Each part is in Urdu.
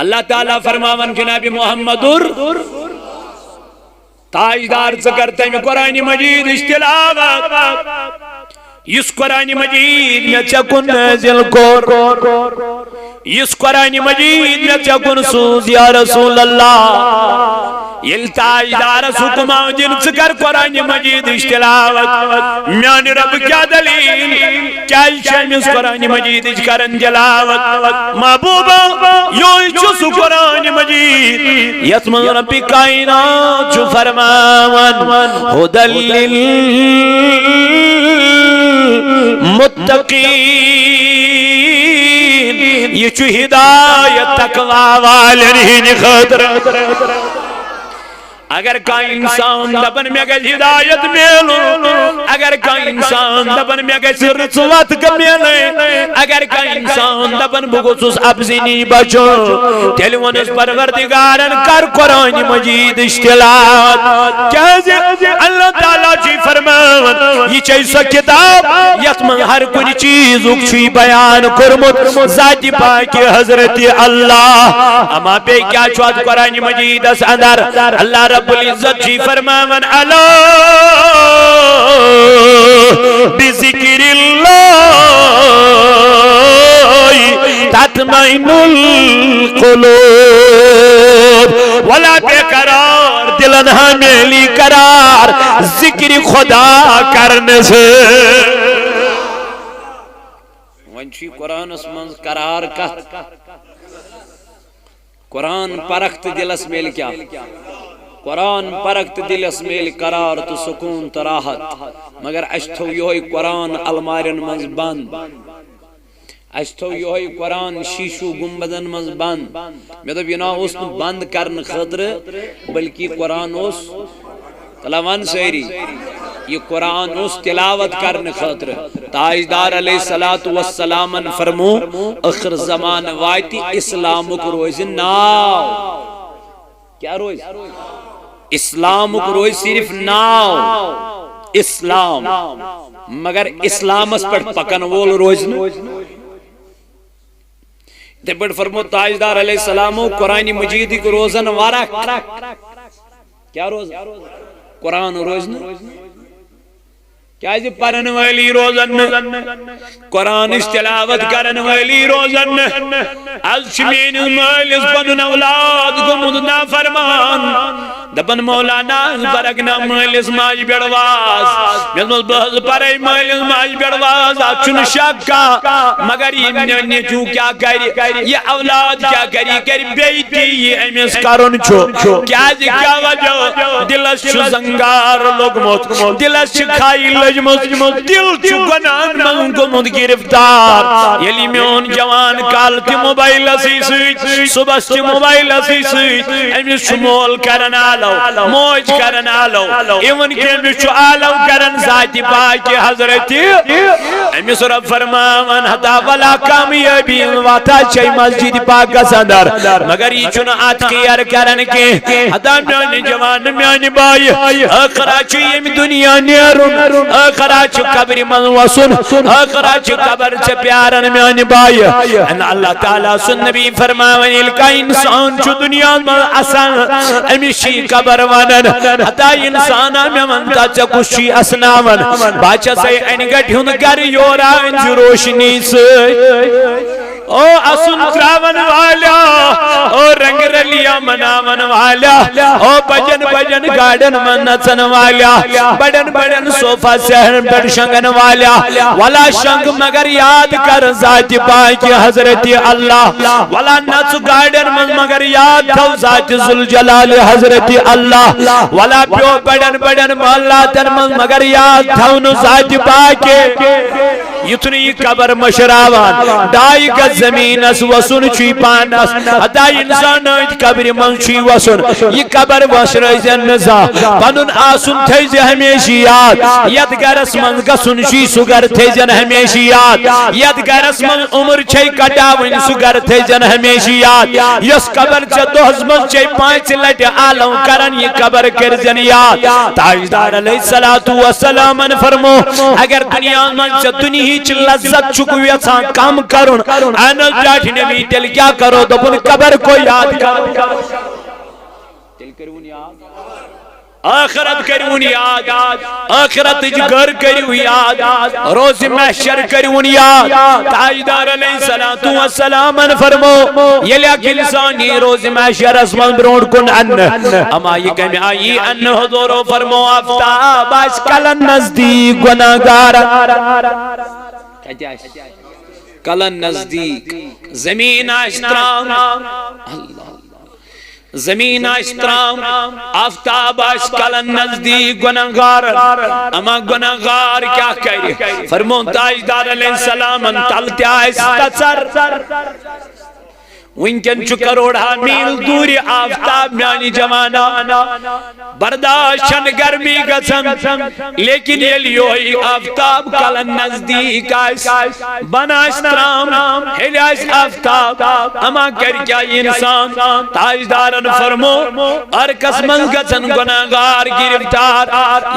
اللہ تعالیٰ فرماون کہ نبی محمد تاجدار کرتے ہیں قرآن مجید اشتلاوت اس قرآن مجید میں چکن نازل کور اس قرآن مجید میں چکن سوز یا رسول اللہ یل تاجدار حکم دن ذکر قرآن مجید اشتلاوت میان رب کیا دلیل کیا شامس قرآن مجید کرن جلاوت محبوبہ یوں چس قرآن مجید یسمن رب کائنات چو فرماون ہدل للمتقین یہ چو ہدایت تقوی والن خطر اگر کا انسان دبن میں گئی ہدایت میلو اگر کا انسان دبن میں گئی رسوت کمیلے اگر کا انسان دبن بگوسوس ابزینی بچو تیلونس پروردگارن کر قرآن مجید اشتلاوت کیسے اللہ تعالیٰ جی فرمان یہ چیسا کتاب یتمن ہر کنی چیز اکچی بیان کرمت ذات پاک حضرت اللہ اما پہ کیا چوات قرآن مجید اس اندر اللہ رب العزت جی فرماون علا بذکر اللہ تطمئن القلوب ولا بے قرار دلن ہمیلی قرار ذکر خدا کرنے سے ونچی قرآن اسمانز قرار کت قرآن پرخت دل اسمیل کیا قرآن پرخت دل اسمیل قرار تو سکون تو راحت مگر اشتو یوہی قرآن المارن منز بند اشتو یوہی قرآن شیشو گمبدن منز بند میں تو بینا اس بند کرن خطر بلکہ قرآن اس تلاوان سیری یہ قرآن اس تلاوت کرن خطر تاجدار علیہ السلام فرمو اخر زمان وائتی اسلام کو روز ناو کیا روز اسلام کو روز صرف ناو اسلام مگر اسلام اس پر پکن وول روز دے پر فرمو تاجدار علیہ السلام قرآن مجید کو روزن وارک کیا روز قرآن روزن کیا جی پرن والی روزن قرآن تلاوت کرن والی روزن از شمین مالس بنن اولاد گمد نافرمان دبن مولانا برگنا مالس ماج بیڑواز مزمز بہز پرائی مالس ماج بیڑواز چون شکا مگر یہ نیچو کیا کری یہ اولاد کیا کری بیٹی یہ امیس کرن چھو کیا جی کیا وجہ دلش چھو زنگار لوگ موت دلش کھائی لجمت دل چھو گنان من گمد گرفتار یلی میون جوان کالتی موبائل اسی سویت صبح سی موبائل اسی سویت امیس چھو مول کرن آلو موج کرن آلو ایون کے امیس چھو آلو کرن ذاتی پاکی حضرتی امیس رب فرمان حتا ولا کامیابی واتا چاہی مسجد پاک سندر مگر یہ چھو آت کیار کرن کے حتا میانی جوان میانی بائی اقراچی یم دنیا نیرون اقراچی قبر من وسن اقراچی قبر سے پیارن میانی بائی ان اللہ تعالیٰ سن نبی فرماوین الکا انسان چھو دنیا من اسان امیشی قبر ونن حتا انسانا میں منتا چکوشی اسناون باچا سے انگٹ ہن گر یورا انجو روشنی سے او اسن تراون والا او رنگ رلیا مناون والا او بجن بجن گارڈن منتن والا بڑن بڑن صوفہ سہر بڑ شنگن والا والا شنگ مگر یاد کر ذات پاک حضرت اللہ والا نچ گارڈن من مگر یاد تھو ذات ذوالجلال حضرت اللہ والا پیو بڑن بڑن محلاتن من مگر یاد تھو نو ذات پاک یتنی قبر مشراوان ڈائی گز زمین اس وسن چی پانس حتی انسان قبر قبر منشی وسن یہ قبر وس روزن نزا پنن آسن تھیز ہمیشہ یاد ید گرس من گسن چی سگر تھیزن ہمیشہ یاد ید گرس من عمر چھ کٹاون سگر تھیزن ہمیشہ یاد یس قبر چ دہس من چھ 5 لٹ عالم کرن یہ قبر کرزن یاد تاجدار علیہ الصلوۃ والسلام فرمو اگر دنیا من چ دنیا چ لذت چک یژھان کم کرن انا جاٹ نبی تیل کیا کرو دپن قبر کو یاد کرو تیل کرون یاد آخرت کرون یاد آخرت گھر کرو یاد روز محشر کرون یاد تاجدار علیہ الصلوۃ والسلام فرمو یلی انسانی روز محشر اسمان برونڈ کن ان اما یہ کمی آئی ان حضور فرمو آفتاب اس کلن نزدیک گناہگار کلن نزدیک زمین اشترام اللہ زمین اشترام آفتاب اس کلن نزدیک گناہگار اما گناہگار کیا کہے فرمون تاجدار علیہ السلام تلتے آئیس تچر ونکن چو کروڑا میل دوری آفتاب میانی جوانا برداشن گرمی گسن لیکن یہ لیوئی آفتاب کلن نزدیک آئیس بناشترام ہلیس آفتاب اما کر کیا انسان تاجدارن فرمو ارکس من گسن گناہگار گرفتار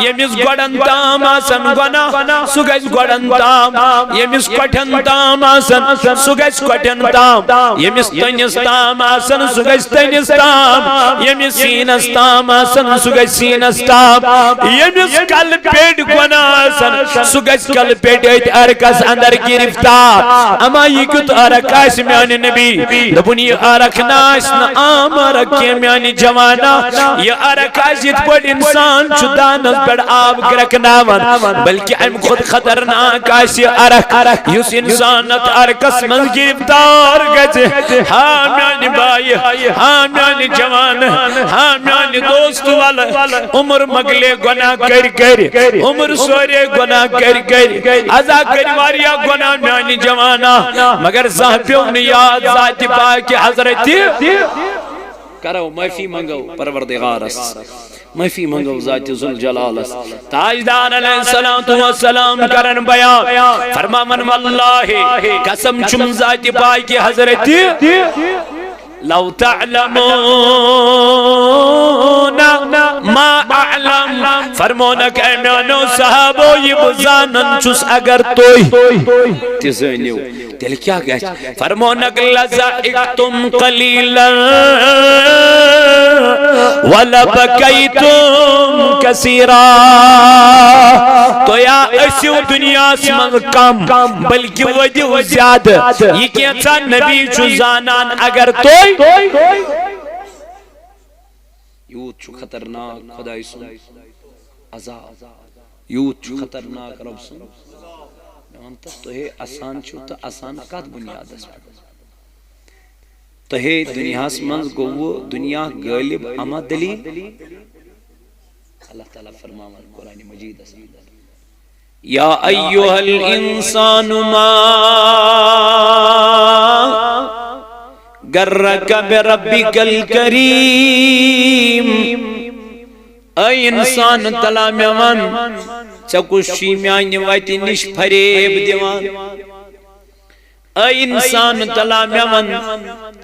یمیس گوڑن تام آسن گناہ سگس گوڑن تام یمیس کٹن تام آسن سگس کٹن تام یمیس تنیس تام آسن سگس تنیس تام یمیس سینس تام آسن سگس سینس تام یمیس کل پیٹ گناہ آسن سگس کل پیٹ ایت ارکس اندر گرفتار اما یہ کت ارکاس میانی نبی دبنی ارکناس نا آم ارکی میانی جوانا یہ ارکاس یہ پڑ انسان چدانت پڑ آب گرکناون بلکہ ام خود خطرناک آسی ارک یس انسانت ارکس من گرفتار گجے ہاں میانی بائی ہاں میانی جوان ہاں میانی دوست والا عمر مگلے گناہ کر عمر سورے گناہ کر ازا کرواریا گناہ میانی جوانا مگر صاحبیوں نے یاد ذات پاک حضرت کرو معافی منگو پروردگارس معافی منگو ذات ذوالجلالس تاجدار علیہ الصلوۃ والسلام کرن بیان فرما من واللہ قسم چم ذات پاک حضرت لو تعلمون ما اعلم فرمونک امیانو صحابو یہ بزانن چس اگر توی تزنیو دل کیا گئے فرمونک لزائکتم قلیلا ولبکیتم کثیرا تو یا اسیو دنیا سمن کم بلکہ وجہ زیادہ یہ کیسا نبی چو زانان اگر توی یوت چو خطرناک خدای سن عذاب یوت چو خطرناک رب سن مانتا تو ہے آسان چھو تو آسان کات بنیاد اس پر تو ہے دنیا سمنز گو دنیا غالب اما دلیل اللہ تعالیٰ فرماوان قرآن مجید اس یا ایوہ الانسان ما گرک بربک الکریم اے انسان تلا میوان چکوشی میانی ویتی نش فریب دیوان اے انسان تلا میوان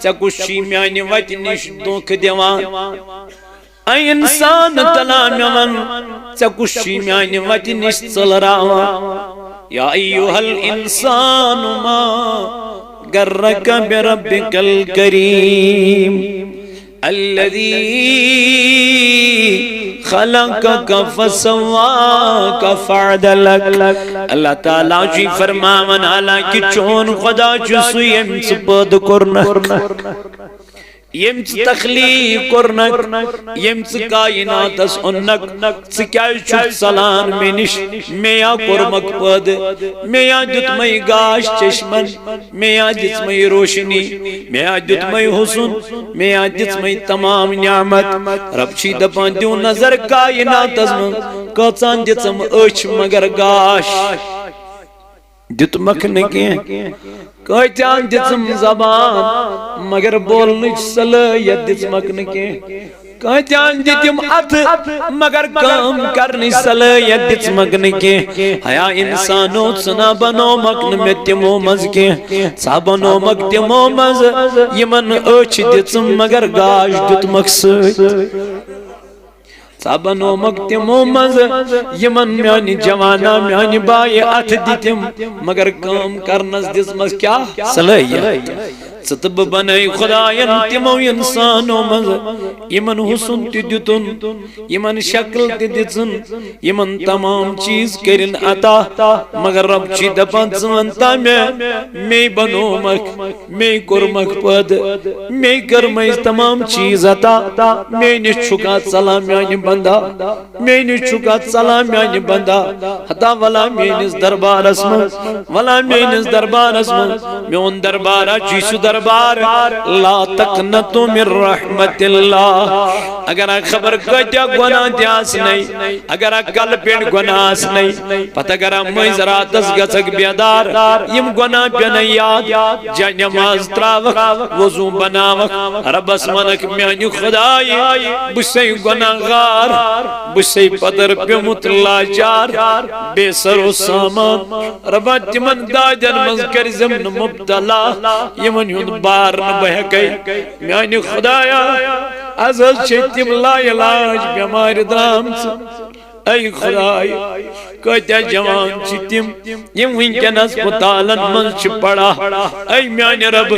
چکوشی میانی ویتی نش دوکھ دیوان اے انسان تلا میوان چکوشی میانی ویتی نش چل راوان یا ایوہ الانسان ما غرک بربک الکریم الذی خلقک فسواک فعدلک اللہ تعالیٰ جی فرماون حالانکہ چون خدا چسو یم سپد کرنک یم تخلیق کرنک یم کائنات اس انک سکیائی چھت سلان میں نش میا کرمک پد میا دتمئی گاش چشمن میا دتمئی روشنی میا دتمئی حسن میا دتمئی تمام نعمت رب چی دپان دیو نظر کائنات اس من کچان دتم اچھ مگر گاش دتمک نکیں کتیان دتم زبان مگر بولنچ صلاحیت دتمک نکیں کتیان دتم ات مگر کام کرنی صلاحیت دتمک نکیں حیا انسانو ژنا بنومک نہ تمو مز کی ژا بنومک تمو مز یمن اچھ دتم مگر گاش دتمک سۭتۍ ژا بنومک تمو مز یمن میانی جوانا میانی بائی ات دتم مگر کام کرنس دژمس کیا صلاحیت ژٕ بنائی خداین تمو انسانو مز یمن حسن تہ دتن یمن شکل تہ دژن یمن تمام چیز کرن عطا مگر رب چھ دپان ژٕ ونتا میں بنومک میں کورمک پد میں کرمس تمام چیز عطا میں نش چھکا ژلان میانہ بندہ میں نش چھکا ژلان میانہ بندہ ہتا ولا میانس دربارس مز ولا میانس دربارس مز میون دربارہ چھ سہ دربار لا تقنطوا من رحمت اللہ اگر خبر کتیا گناہ دیاس نہیں اگر کل پیڑ گناہ اس نہیں پتہ اگر مز راتس گژھک بیدار یم گناہ پین یاد جا نماز تراوک وضو بناوک ربس ونک میانہ خدائی بچھسے گناہ گار بچھسے پدر پیمت لاچار بے سر و سامان ربا تمن دادن مز کرزم مبتلا یمن ہند بار نہ بہکے میانہ خدایا از چھ تم لا علاج بیمار درامژ اے خدای کتیا جوان چھ تم یم ونکن ہسپتالن من چھ پڑا اے میانہ رب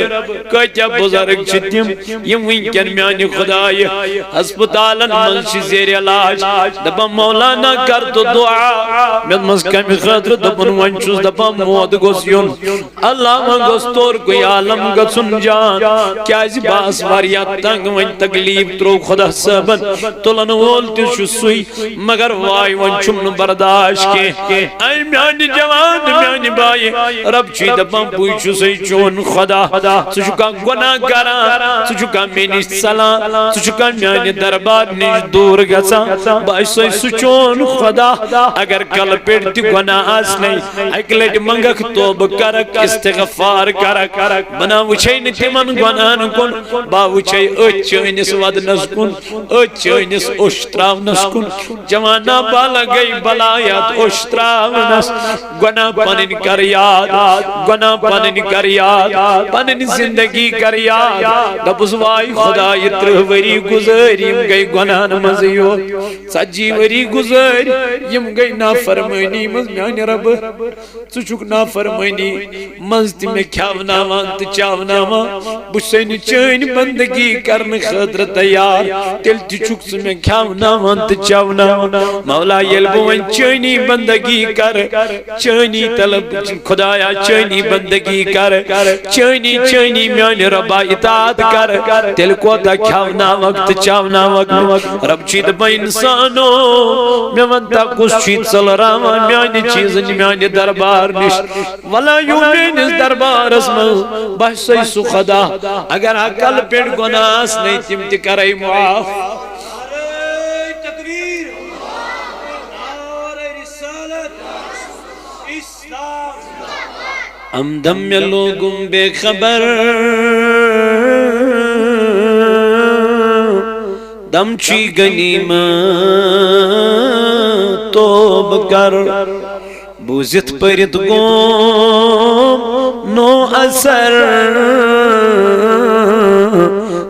کتیا بزرگ چھ تم یم ونکن میانہ خدای ہسپتالن من چھ زیر علاج دپان مولانا کر تو دعا مت مز کمی خاطر دپان ون چھس دپان موت گوس یون اللہ من گوس تور کوئی عالم گژھن جان کیاز باس واریاہ تنگ ون تکلیف ترو خدا صاحبن تلن وول تہ چھ سُے مگر وائی ون چھم نہ برداشت کی اے میانہ جوان میانہ بائی رب چھ دپان بوئی چھسے چون خدا ژٕ چھُکھا گناہ کران ژٕ چھُکھا مےٚ نِش ژلان ژٕ چھُکھا میانہ دربار نِش دوٗر گژھان بہٕ چھُسے سُہ چون خدا اگر کل پیٹ تہ گناہ آسنے اکہ لٹہ منگکھ توبہ کرکھ استغفار کرکھ بنا وچھے نہ تمن گناہن کن با وچھے أتھۍ چٲنِس ودنس کن أتھۍ چٲنِس اوٚش تراونس کن جوانا بالا گئی بلایات اوٚش تراونس گناہ پنن کر یاد گناہ پنن کر یاد پنن زندگی کر یاد دپس وائی خدا یہ 30 وری گزر یم گئی گناہن مز یوت 40 وری گزر یم گئی نافرمانی مز میانہ رب ژٕ چھُکھ نافرمانی مز تہ مے کھیاوناوان تہ چاوناوان بہٕ چھُسے نہٕ چٲنۍ بندگی کرنہٕ خٲطرٕ تیار تیٚلہِ تہِ چھُکھ ژٕ مے کھیاوناوان تہ چاوناوان مولا ییٚلہِ بہٕ وۄنۍ چٲنی بندگی کر چٲنی طلب خدایا چٲنی بندگی کر چٲنی میانہ ربا اطاعت کر تیٚلہِ کوتاہ کھیاوناوکھ تہ چاوناوکھ رب چھ دپان انسانو مے ونتا کس چھ ژلراوان میانہ چیزن میانہ دربار نش ولا یو میانس دربارس مز بہ چھُسے سُہ خدا اگر عقل پیٹ گناہ آسنے تم تہ کرے معاف ہمدم میں لوگوں بے خبر دم چی غنیمت توب کر بوزت پرد گوم نو اثر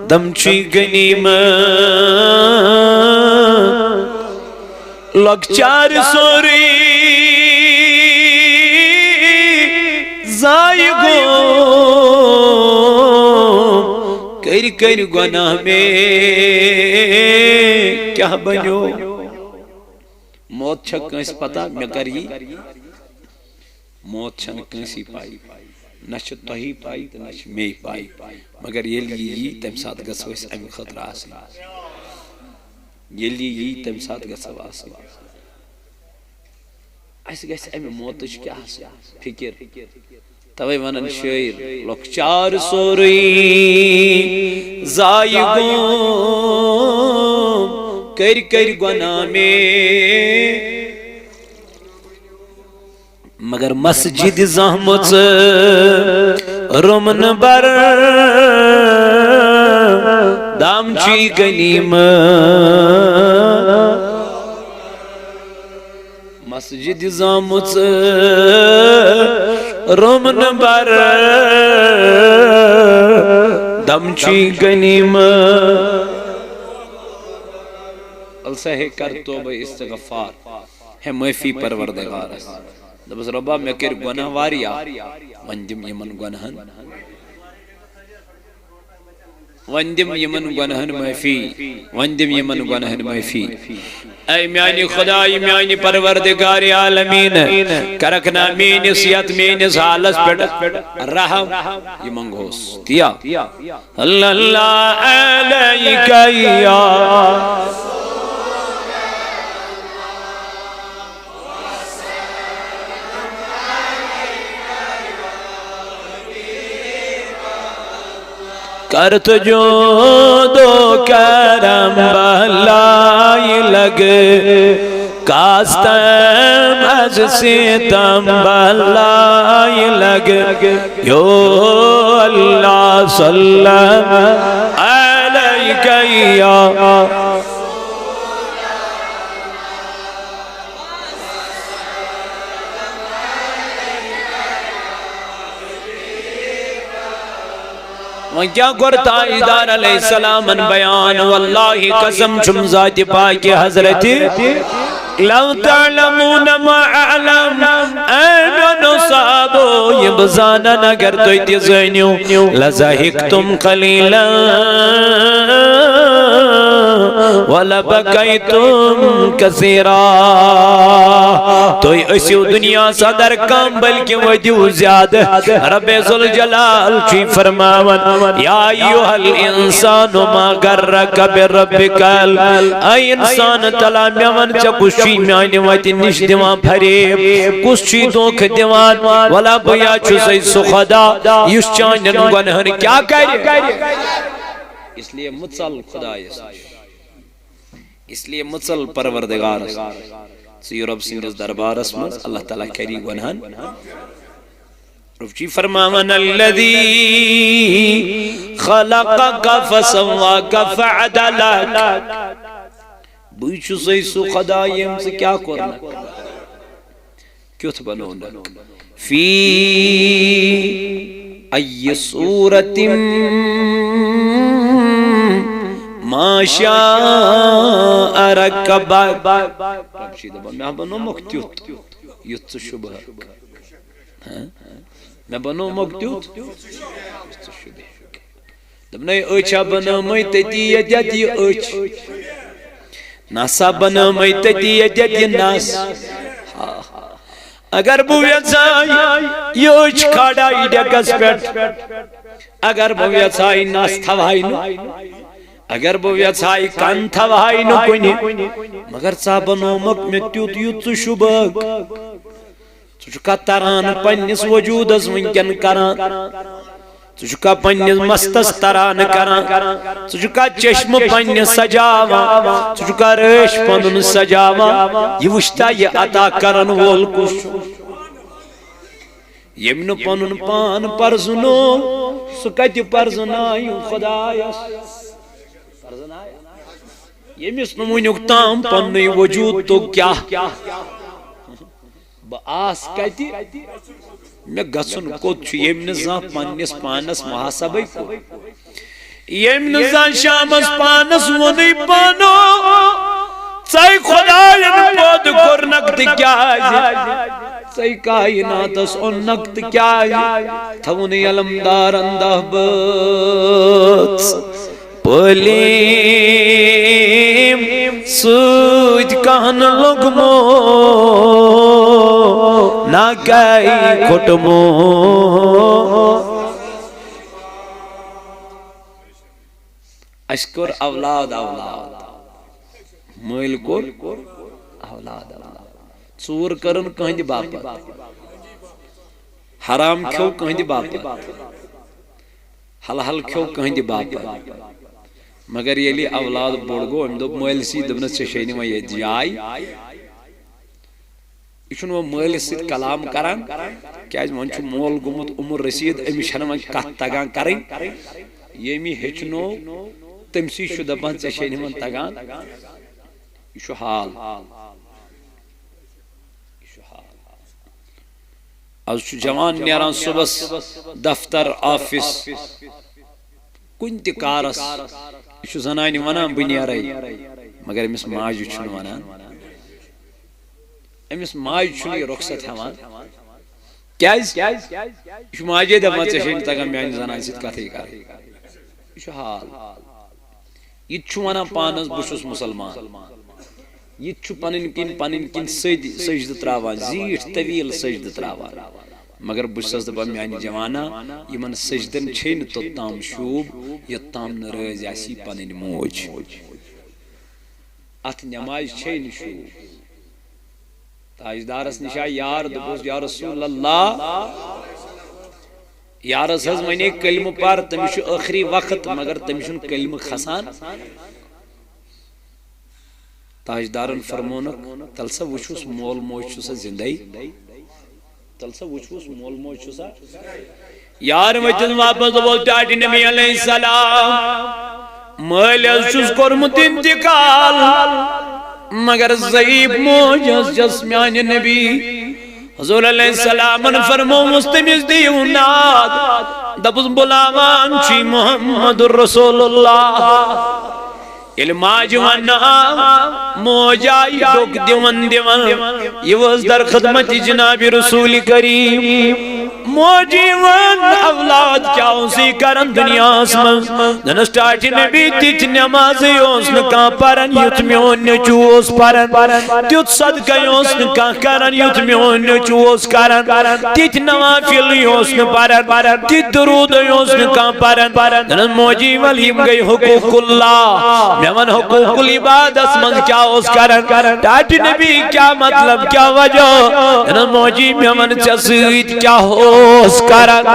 دم چی غنیمت لکچار سوری زائی گو کر گناہ میں کیا بنو موت چھک کنس پتا میں کری موت چھن کنسی پائی نش تہی پائی نش میں پائی مگر یلی تم سات گژھو اس ام خطر آسن یلی تم سات گژھو آسن اس گژھِ ام موتچ کیا فکر توے ونن شاعر لکچار سوری زائی گوم کر گناہ میں مگر مسجد زحمت رمن بر دامچی غنیم مسجد زحمت رمن بر دامچی غنیم السہ کر توبہ استغفار ہے معافی پروردگار دبس ربا میں کر گناہ واریا وندم یمن گناہن معافی وندم یمن گناہن معافی اے میانی خدا میانی پروردگار عالمین کرکنا مینس یت مینس حالس پیٹ رحم یہ منگوس کیا اللہ علیکہ یا کرت جو دو کرم بلائی لگ کاستم از ستم بلائی لگ یو اللہ صلی علیکہ یا کیا کرتا ادار علیہ السلام بیان واللہ قسم چم ذات پاک حضرت لو تعلمون ما اعلم این نصابو یہ بزانا نگر تو اتزینیو لزہکتم قلیلا وَلَبَكَيْتُمْ كَثِيرًا تو اسیو دنیا صدر کام بلکہ ودیو زیادہ رب ذوالجلال چی فرماون یا ایوہ الانسان ما غرک بربک اے انسان تلا میون چا کشی میانی ویتی نش دیوان پھریب کشی دوکھ دیوان ولا بیا چوسی سخدا یوش چانن گنہن کیا کری اس لیے متصل خدا اس لیے متصل پروردگار سی رب سنگز دربار اسم اللہ تعالیٰ کری گنہن رب چی فرماون الذی خلقک فسواک فعدلک بوچو سیسو خدا یم سے کیا کرنا کیوں تھا بنونا فی ای صورت ما شاء رکبک رب شید میں بنو مکتیوت یت شبہ میں بنو مکتیوت یت شبہ دب نئی اچھا بنو میتی یدی اچھ ناسا بنو میتی یدی ناس اگر بویت سائی یوچ کھاڑائی ڈکس پیٹ اگر بویت سائی ناس تھوائی نو اگر بویت سائی کان تھوائی نو کنی مگر صاحبنو مک میں تیوت یوت شبک چکا تران پنیس وجود از منکن کران چکا پنیس مستس تران کران چکا چشم پنیس سجاوا چکا ریش پنن سجاوا یہ وشتا یہ عطا کرن وول کش یمن پنن پان پرزنو سکت پرزنائیو خدایس یمس نمونیک تام پنی وجود تو کیا با آس کتی میں گسن کت چو یم نظام پانیس پانس محاسبی کو یم نظام شامس پانس ونی پانو سای خداین بود کر نقد کیا ہے سای کائنات اس ان نقد کیا ہے تھونی علمدار اندہ بات پلیم سوچ کہن لگمو نہ گئی کھٹمو اشکر اولاد اولاد مویل کور اولاد اولاد چور کرن کہن دی باپا حرام کھو کہن دی باپا حلال کھو کہن دی باپا مگر یلی اولاد بوڑ گو ام دو مویل سی دبنس چشینی میں یہ جائی یہ وہ مالس ست کلام کران کیاز ون مول گومت عمر رسید امس ون کت تگان کریں یمی ہچنو تمسی دپان ژے تگان یہ حال آج جوان نیران صبح دفتر آفس کن تہ کارس یہ زنان ونان بہ نیرے مگر امس ماجہ چھن ونان امس ماجہ چھن یہ رخصت ہیوان کیاز یہ ماجے دپان ژے تگان میانہ زنان ست کتھے کر یہ حال یہ ونان پانس بہس مسلمان یہ پن کن سجدہ تراوان زیٹھ طویل سجدہ تراوان مگر بہس دپان میانہ جوانا یمن سجدن چھ توتام شوب یوتام نہ رز آسی پن موج ات نماز چھ شوب تاجدارس نش آئی یار دپوس یا رسول اللہ یارس حض ونے کلمہ پر تمس آخری وقت مگر تمس کلمہ کھسان تاجدارن فرمونک تل سا وچھوس مول موج چھسا زندائی تل سا وچھوس مول موج چھسا یار وچھن واپس دپوس ڈاڈی نبی علیہ السلام مال چھس کورمت انتقال مگر ضعیف موج جس میانہ نبی حضور علیہ السلام فرمو مستمز دیو ناد دپس بلاوان چی محمد رسول اللہ علماج وانا موجائی ڈوک دیون یہ وز در خدمت جناب رسول کریم موجی وان اولاد کیا اسی کرن دنیا اسمن ننسٹاٹی نبی تیت نمازی اوسن کا پرن یوت میون نچوس پرن تیت صدقہ اوسن کا کرن یوت میون نچوس کرن تیت نوافل اوسن پرن تیت درود اوسن کا پرن ننس موجی والیم گئی حقوق اللہ میون حقوق العباد اسمن کیا اس کرن ٹاٹی نبی کیا مطلب کیا وجہ ننس موجی میون چسید کیا ہوس کرن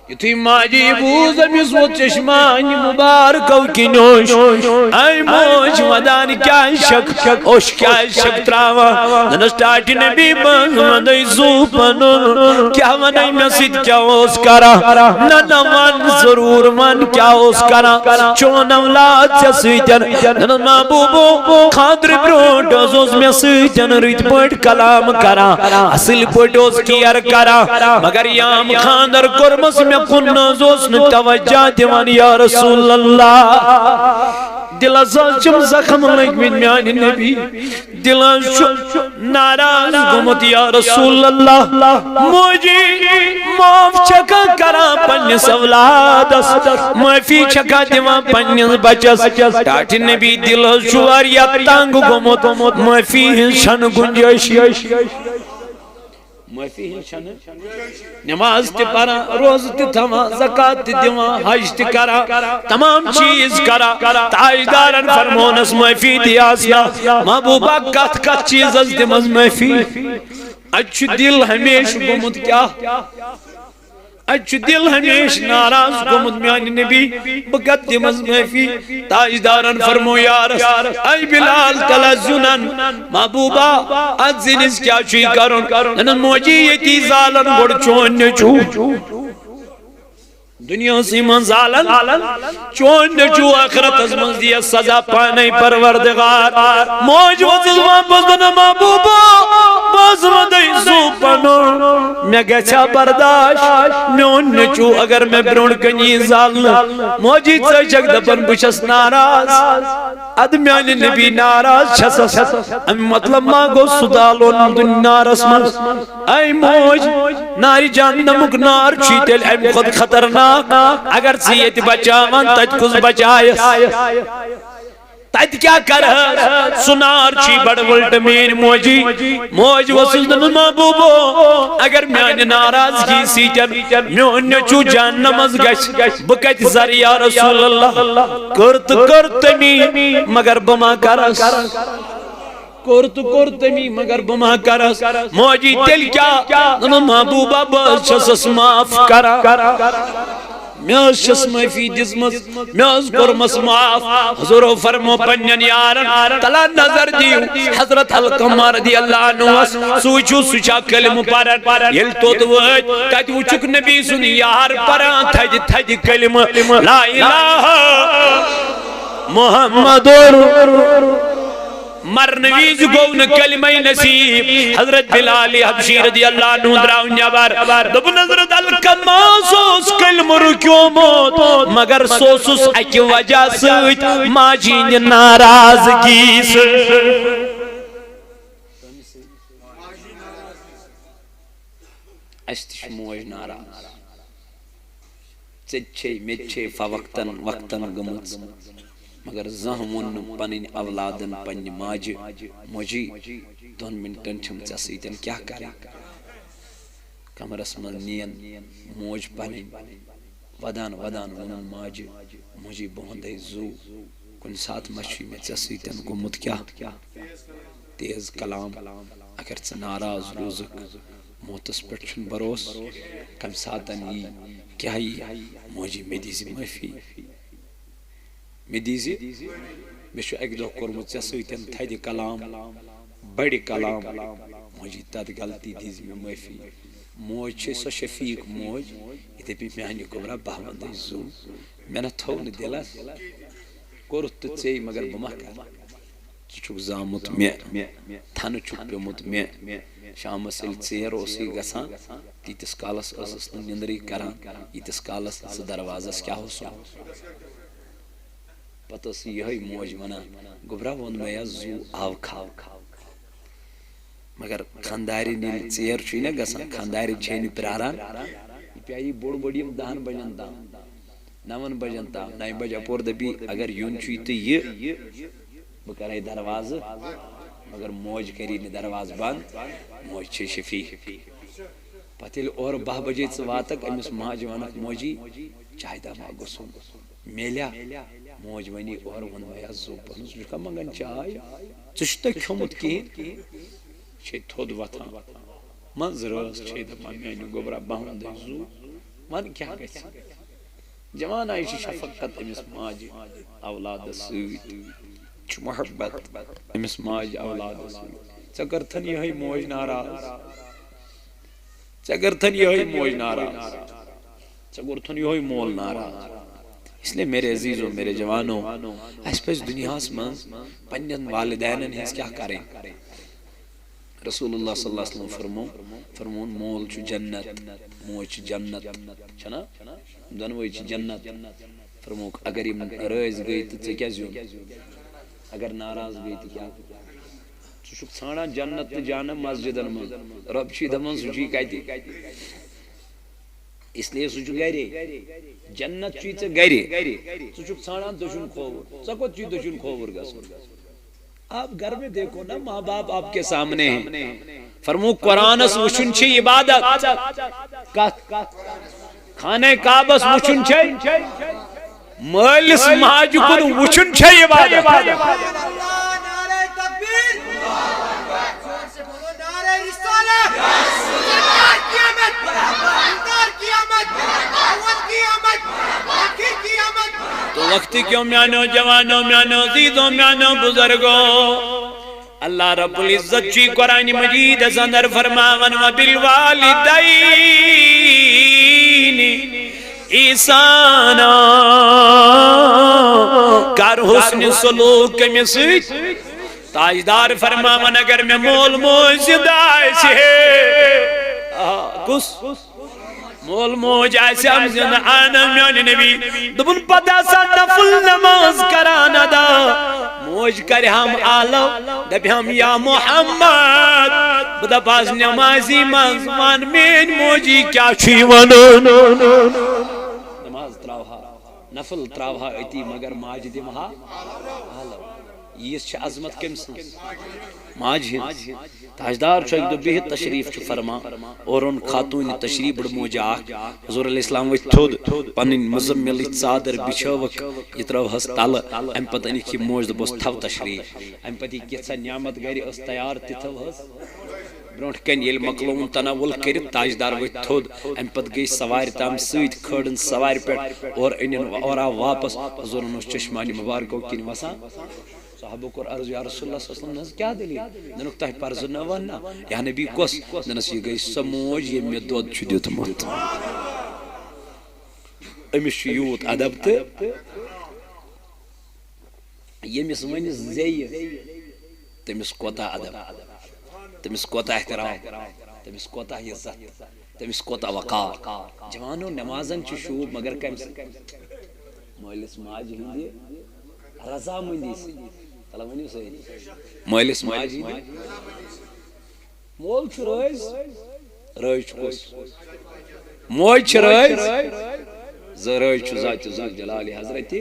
یتھی ماجی بوز امیس و چشمانی مبارکو کی نوش اے موش ودان کیا شک اوش کیا شک تراوا ننسٹاٹی نبی بند مدی زوپنو کیا ونی مسید کیا اوس کرا ننوان ضرور من کیا اوس کرا چون اولاد چسیتن ننن محبوبو خادر بروٹ ازوز مسیتن ریت پوٹ کلام کرا اصل پوٹ اوس کیر کرا مگر یام خاندر کرمس میں کن زوسن توجہ دیوان یا رسول اللہ دل ازالچم زخم لگمین میانی نبی دل ازالچم ناراض گمت یا رسول اللہ مجھے معاف چکا کرا پنیس اولادس معافی چکا دیوان پنیس بچس ٹاٹی نبی دل ازالچوار یا تانگ گمت معافی ہنشن گنجش معافی ہنشن نماز تی پرا روز تی تھما زکاة تی دیما حج تی کرا تمام چیز کرا تاجدارن فرمونس معافی دیاسنا محبوبہ کت کت چیز از دیمز معافی اچھ دل ہمیش گمت کیا اچھ دل ہمیش ناراض گمت میانی نبی بکت دیمز معافی تاجدارن فرمو یارس اے بلال تلزنن محبوبہ ازنس کیا چوئی کرن ننن موجی یتی زالن گوڑ چون نچو دنیا سی من زالن چون نچو آخرت از من دیا سزا پانے پروردگار موج وزمان بزن محبوبہ بازم دائی زوپنو میں گچا برداشت میون نچو اگر میں برون کنی زالن موجی چک دپن بشس ناراض ادمیان نبی ناراض چھسس ام مطلب ما گو سدالون دن نارس من اے موج ناری جہنمک نار چیتل ام خود خطرناک اگر سیت بچاوان تج کس بچائیس تج کیا کرہ سنار چی بڑ ولٹ مین موجی موج وسلدن محبوبو اگر میان ناراض کی سیٹن میون نچو جہنم از گش بکت زر یا رسول اللہ کرت کرتمی مگر بما کرس کرتمی مگر بما کرس موجی تل کیا محبوبہ بس چھسس معاف کرا میں شس معافی دزمس میں کرمس معاف حضور فرمو پنن یارن تلا نظر دیو حضرت علقمہ رضی اللہ عنہ سوچو سچا کلمہ پرن یل توت وچ تت وچک نبی سن یار پران تھج تھج کلمہ لا الہ محمد مرنویز گون کلمہ نصیب حضرت بلال حبشی رضی اللہ عنہ دراؤن نبر دب حضرت علقمہ سوس کلمہ رکیو موت مگر سوسس اکی وجہ سوچ ماجین ناراضگی سے استش موج ناراض چچے میچے فوقتن وقتن گمت مگر زہمون پنن اولادن پنن ماج موجی دون منٹن چھم چسیتن کیا کریں کمرس من نین موج پنن ودان ودان ونن ماج موجی بہندے زو کن ساتھ مچھی میں چسیتن گمت کیا تیز کلام اگر چھ ناراض روزک موتس پٹ چھن بروس کم ساتن یہ کیا ہی موجی میں دیزی معافی میں دیزی میں شو ایک دو کرمت چسویتن تھیدی کلام بڑی کلام موجی تد غلطی دیزی میں معافی موج چھے سو شفیق موج یہ بھی میانی کمرہ بہوندی زو میں نے تھون دلس کرت تچے مگر بمہ کر چک زامت میں تھن چک پیمت میں شام سل ژیر اوسی گژھان تیتس کالس ٲسٕس نہٕ نِندرٕے کران ییٖتِس کالس سُہ دروازس کیٛاہ اوس پتہٕ ٲس یِہوٚے موج ونان گوٚبرا ووٚن مےٚ زوٗ آو کھاو مگر خاندارٮ۪ن ییٚلہِ ژیر چھُے نہ گژھان خاندارٮ۪ن چھے نہٕ پیاران یہِ پیٚیہِ بوٚڑ بوٚڑ یِم 10 بجن تام 9 بجن تام 9 بجہِ اپور دپی اگر یُن چھُے تہٕ یہِ بہٕ کرے دروازٕ مگر موج کری نہٕ دروازٕ بند موج چھے شفیق پتہٕ ییٚلہِ اورٕ 10 بجے ژٕ واتکھ أمِس ماجہِ ونکھ موجی چاے دما گوٚژھُم میلیا موج ونی اور ون مےٚ زو پنُن ژٕ چھُکھا منگان چاے ژٕ چھُتھ کھیوٚمُت کِہیٖنۍ چھے تھوٚد وتھان منٛز رٲژ چھے دپان میانہِ گوٚبرا بہوندے زو ون کیٛاہ گژھِ جوان آیہِ چھِ شفقت أمِس ماجہِ اولادس سۭتۍ چھُ محبت أمِس ماجہِ اولادس سۭتۍ ژےٚ کٔرتھن یِہوٚے موج ناراض ژےٚ کٔرتھن یِہوٚے موج ناراض ژےٚ کوٚرتھن یِہوٚے مول ناراض اس لیے میرے عزیزو میرے جوانو اس پہ دنیاس من پنن والدینن ہنس کیا کریں رسول اللہ صلی اللہ علیہ وسلم فرمون مول چھ جنت موج چھ جنت چھنا دونوے چھ جنت فرموک اگر یم رٲزۍ گٔے تہٕ ژےٚ کیٛاہ زیوٗن اگر ناراض گٔے تہٕ کیٛاہ ژٕ چھُکھ ژھانڈان جنت تہٕ جہنم مسجدن منٛز رۄب چھُے دپان سُہ چھُے کتہِ اس لیے سُہ چھُ گرے جنت چھُے ژےٚ گرے ژٕ چھُکھ ژھانڈان دٔچھُن کھووُر ژےٚ کوٚت چھُے دٔچھُن کھووُر گژھُن آپ گھر میں دیکھو نا ماں باپ آپ کے سامنے ہیں فرمو قرآنس وچھن چھ عبادت خانہ کعبس وچھن چھ مالس ماجہ کن وچھن چھ عبادت تو وقت کیوں میانو جوانو میانو عزیزو میانو بزرگو اللہ رب العزت چی قرآن مجید اندر فرماون وبالوالدین احسانا کر حسن سلوک میں سیت تاجدار فرماون اگر میں مول موج زندہ ہے کس مول موج آئیسے ہم زندہ آنا میانی نبی دبن پتا سا نفل نماز کرانا دا موج کرے ہم آلو دبی ہم یا محمد بدا پاس نمازی منزمان مین موجی کیا چھوئی ونو نماز تراوہا نفل تراوہا ایتی مگر ماج دیمہا آلو یہ چھے عظمت کم سنس ماج ہن تاجدار چھو ایک دو بہت تشریف چھو فرما اور ان خاتون تشریف بڑھ موجہ آکھ حضور علیہ السلام وچ تھود پنن مزمل صادر بچھوک یترو ہس تل ام پتہ نہیں کہ موج دبوس تھو تشریف ام پتہ کیسا نعمت گری اس تیار تتھو ہس برونٹ کن یل مکلون تناول کرت تاجدار ورت تھود ام پت گئی سوار تام سیت کھڑن سوار پہ اور انن اور واپس حضور نوش چشمانی مبارکو کن وسان صحابہ کو عرض یا رسول اللہ صلی اللہ علیہ وسلم کیا دلیل ننک تہ پرز نہ وننا یا نبی کس ننس یہ گئی سموج یہ میں دود چھ دیتمت امس یوت ادب تہ یمس ونس زی تمس کوتا ادب تمس کوتا احترام تمس کوتا عزت تمس کوتا وقار جوانو نمازن چھ شوب مگر کم مولس ماج ہندی رضا مندی مالس ماجی مول چھ رائز رائز کس موج چھ رائز رائز چھ ذات ذل جلال حضرت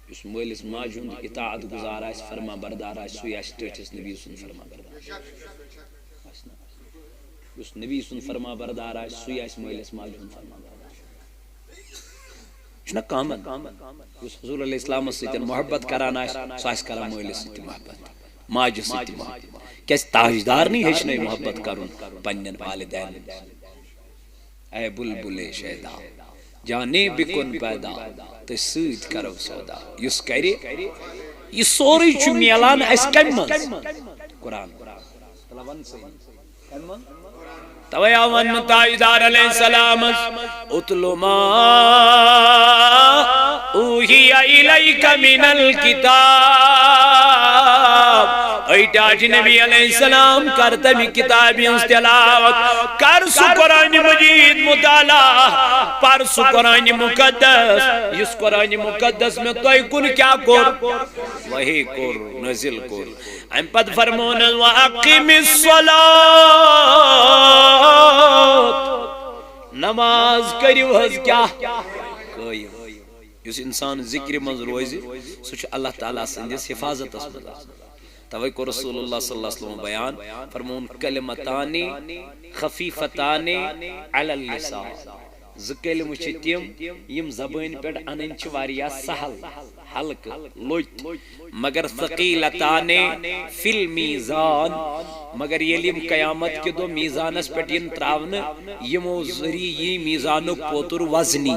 اس مالس ماج ہند اطاعت گزار آس فرما بردار آس سوی آس ٹچس نبی سن فرما بردار اس نبی سن فرما بردار آس سوی آس مالس ماج ہند فرما بردار چھنا کامن اس حضور علیہ السلام سیت محبت کران ساس کران مولس سیت محبت ماج سیت محبت کیس تاجدار نہیں ہچنے محبت کرن پنن والدین اے بلبل شیدا جانے بکن پیدا تو سیت کرو سودا یس کری یہ سوری چھ میلان اس کم قرآن تویا ون تاجدار علیہ السلام اتلو ما اوحی الیک من الکتاب ایٹاج نبی علیہ السلام کرتا بھی کتابی اس تلاوت کر سو قرآن مجید مطالعہ پر سو قرآن مقدس اس قرآن مقدس میں تو کن کیا کر وہی کر نزل کر ام پد فرمون وَأَقِمِ الصَّلَاةِ نماز کریو حض کیا قائم یس انسان ذکر منز روزی سوچ اللہ تعالیٰ سندس حفاظت اس مدد توئی کو رسول اللہ صلی اللہ علیہ وسلم بیان فرمون کلمتانی خفیفتانی علی اللسان زکل مچتیم یم زبان پیٹ اننچ واریا سہل حلق لوٹ مگر ثقیلتانی فی المیزان مگر یلیم قیامت کے دو میزانس پیٹ ین تراون یمو ذری یہ میزانک پوتر وزنی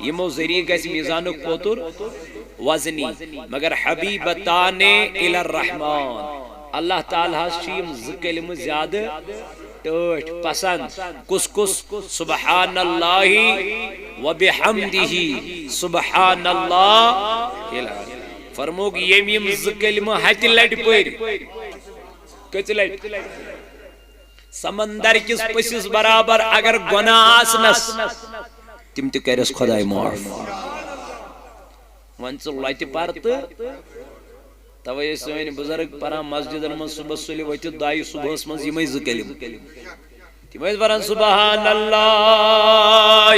یمو ذریعہ گیس میزانک پوتر وزنی مگر حبیبتان الی الرحمن اللہ تعالیٰ شیم ذکلم زیادہ ٹوٹ پسند کس کس سبحان اللہ و بحمدہ سبحان اللہ فرموگ یمیم ذکلم ہت لٹ پر کچھ لٹ سمندر کس پسیس برابر اگر گناہ آسنس تم تو کرس خدای معاف ونچ لٹ پرت توے سوین بزرگ پرا مسجدن من صبح صلی وت دای صبح من یمے ذکلم تمے پران سبحان اللہ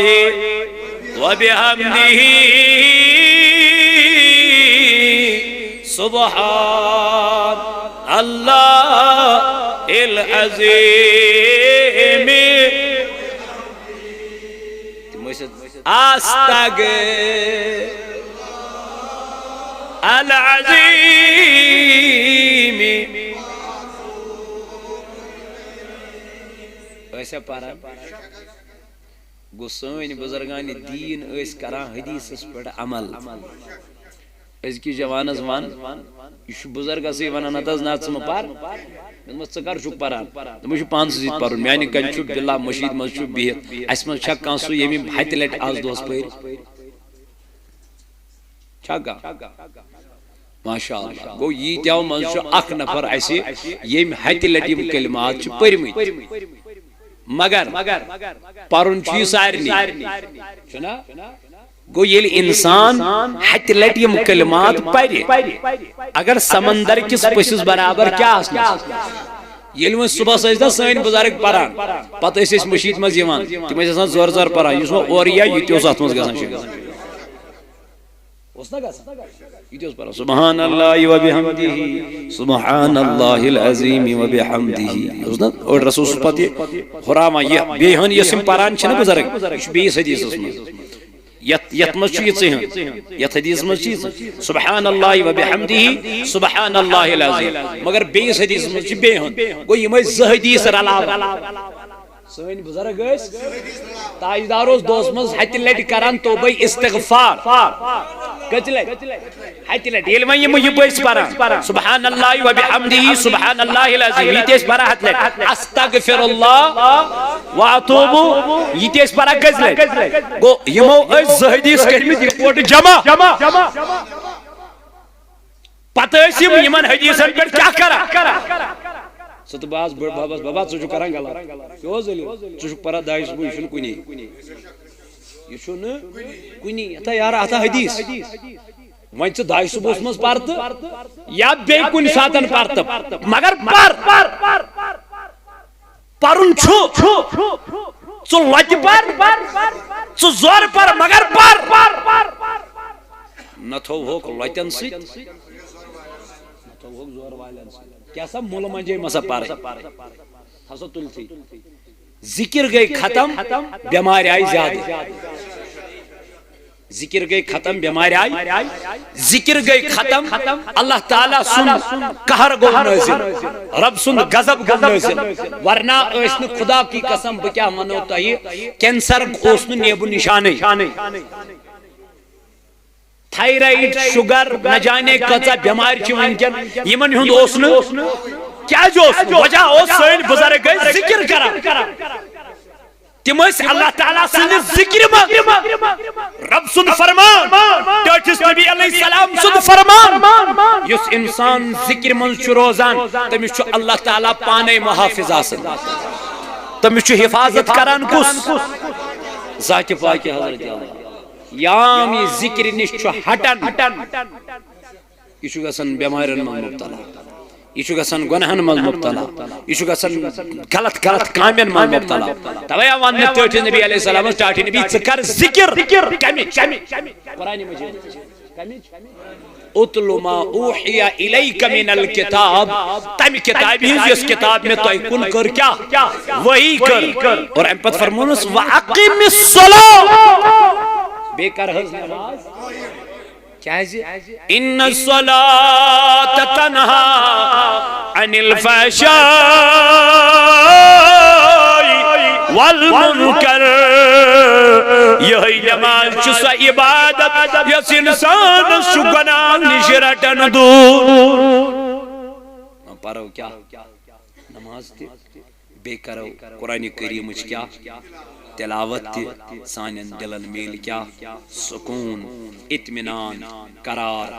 و بحمدہ سبحان اللہ العظیم استغفر العظیم ویسے پارا گسوین بزرگان دین اس کران حدیث اس پر عمل اس کی جوانز وان یہ بزرگ اسی ونان اتز نات سم پار میں ژکر چھک پران مجھ پانس زید پرن میانی کن چھ باللہ مشید مز چھ بہت اس من چھک کان سو یمی ہتھ لٹ آز دوس پیر چھکا ماشاءاللہ گو یہ تیو من چھ اخ نفر ایسی یم ہتھ لٹ یم کلمات چھ پرمت مگر پرن چھ سارنی چھنا گو یہ انسان ہتھ لٹ یم کلمات پرِ اگر سمندر کس پسیس برابر کیا آسنا یل وہ صبح سجدہ سین بزرگ پران پتہ اس مشید مز یوان تم ٲسۍ آسان زور زور پران یس اور یا یہ تہِ اوس اتھ منٛز گژھان شٲمِل اوس نا گژھان یہ تہِ اوس پران سبحان اللہ و بحمدہ سبحان اللہ العظیم و بحمدہ اوس نا اور رسول پتہ ہراما یہ بیہن یس پران چھنا بزرگ یہ بیس حدیثس منٛز یت مز چھ یت حدیث مز سبحان اللہ و بحمدہ سبحان اللہ العظیم مگر بیس حدیث مز چھ بے ہن گو یم ز حدیث رلاو سن بزرگ تاجدار دوس مز ہتہ لٹ کران توبہ استغفار کت لٹ ہتہ لٹ یل ون یم یہ بس پران سبحان اللہ و بحمدہ سبحان اللہ العظیم یہ تیس پرا ہتہ لٹ استغفر اللہ واتوب یہ تیس پرا کت لٹ گو یمو ز حدیث کرمت رپورٹ جمع پتہ یم یمن حدیثن پہ کیا کرا سہ تو باز بڑ بابس بابا ژٕ چھُکھ کران غلط کیوں ذلیل ژٕ چھُکھ پران داعش بو یہ چھُنہٕ کُنی یہ چھُنہٕ کُنی ہتا یار ہتا حدیث وۄنۍ ژٕ داعش صبحس منٛز پر تہٕ یا بیٚیہِ کُنہِ ساتن پر تہٕ مگر پرُن چھُ ژٕ لۄتہِ پر ژٕ زورٕ پر مگر پر نہ تھوہوکھ لۄتٮ۪ن سۭتۍ نہ تھوہوکھ زور والٮ۪ن سۭتۍ کیا سا مول منجے مسا پار ہسا تلسی ذکر گئی ختم بیمار آئی زیادہ ذکر گئی ختم بیمار آئی ذکر گئی ختم اللہ تعالیٰ سن قہر گو نازل رب سن غضب گو نازل ورنہ اسن خدا کی قسم بکیا منو تہی کینسر اسن نیبو نشانے تھائرائیڈ شوگر نہ جانے کتا بیمار چھ ونکن یمن ہند اوسن کیا جو وجہ او سین بزرگ گئی ذکر کرا تم اللہ تعالیٰ سن ذکر رب سن فرمان ٹاٹس نبی علیہ السلام سن فرمان یس انسان ذکر من چھ روزان تمس چھ اللہ تعالیٰ پانے محافظ آسن تمس چھ حفاظت کران کس ذات پاک حضرت اللہ یام یہ ذکر نش ہٹن یہ گھن بیمارن من مبتلا یہ گھن گنہن من مبتلا یہ گھن غلط غلط کامین من مبتلا توے ون ٹاٹھی نبی علیہ السلام ٹاٹھی نبی ژٕ کر ذکر قرآن مجید اتل ما اوحی الیک من الکتاب تم کتاب ہی اس کتاب میں تو کن کر کیا وہی کر اور ام پت فرمونس واقم الصلاۃ بے کر حض نماز کیا ہے ان الصلاۃ تنہا عن الفحشاء والمنکر یہی نماز چھ عبادت یس انسان گناہ نش رٹن دور پرو کیا نماز تہ بے کرو قرآن کریم کیا تلاوت تہ سانن دلن میل کیا سکون اطمینان قرار